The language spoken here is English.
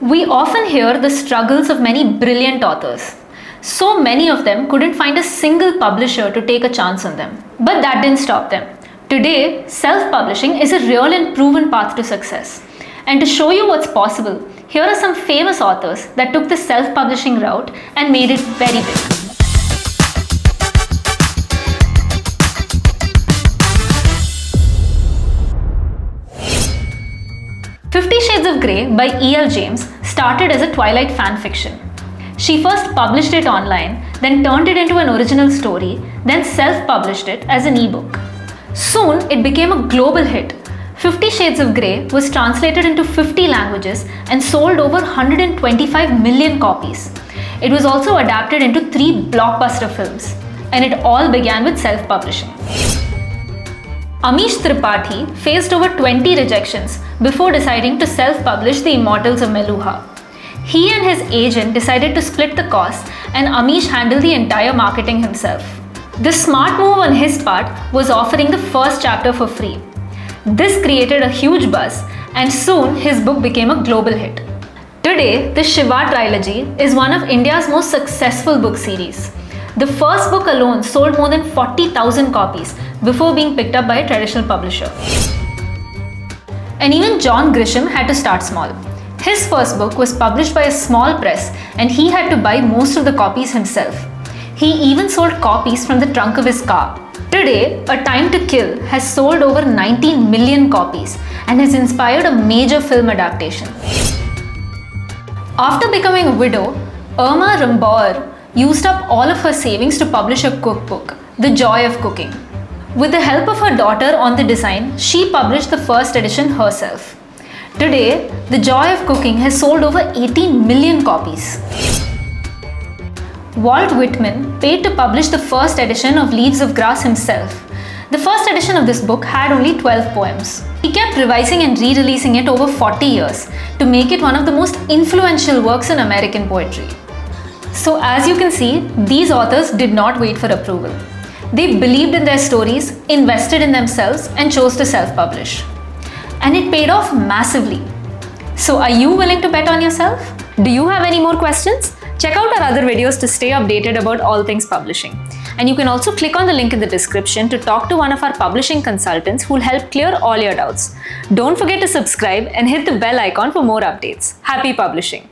We often hear the struggles of many brilliant authors. So many of them couldn't find a single publisher to take a chance on them. But that didn't stop them. Today, self-publishing is a real and proven path to success. And to show you what's possible, here are some famous authors that took the self-publishing route and made it very big. 50 Shades of Grey by E.L. James started as a Twilight fan fiction. She first published it online, then turned it into an original story, then self-published it as an ebook. Soon, it became a global hit. 50 Shades of Grey was translated into 50 languages and sold over 125 million copies. It was also adapted into 3 blockbuster films. And it all began with self-publishing. Amish Tripathi faced over 20 rejections before deciding to self-publish The Immortals of Meluha. He and his agent decided to split the costs and Amish handled the entire marketing himself. The smart move on his part was offering the first chapter for free. This created a huge buzz and soon his book became a global hit. Today, the Shiva trilogy is one of India's most successful book series. The first book alone sold more than 40,000 copies before being picked up by a traditional publisher. And even John Grisham had to start small. His first book was published by a small press and he had to buy most of the copies himself. He even sold copies from the trunk of his car. Today, A Time to Kill has sold over 19 million copies and has inspired a major film adaptation. After becoming a widow, Irma Rombauer used up all of her savings to publish a cookbook, The Joy of Cooking. With the help of her daughter on the design, she published the first edition herself. Today, The Joy of Cooking has sold over 18 million copies. Walt Whitman paid to publish the first edition of Leaves of Grass himself. The first edition of this book had only 12 poems. He kept revising and re-releasing it over 40 years to make it one of the most influential works in American poetry. So as you can see, these authors did not wait for approval. They believed in their stories, invested in themselves, and chose to self-publish. And it paid off massively. So are you willing to bet on yourself? Do you have any more questions? Check out our other videos to stay updated about all things publishing. And you can also click on the link in the description to talk to one of our publishing consultants who will help clear all your doubts. Don't forget to subscribe and hit the bell icon for more updates. Happy publishing!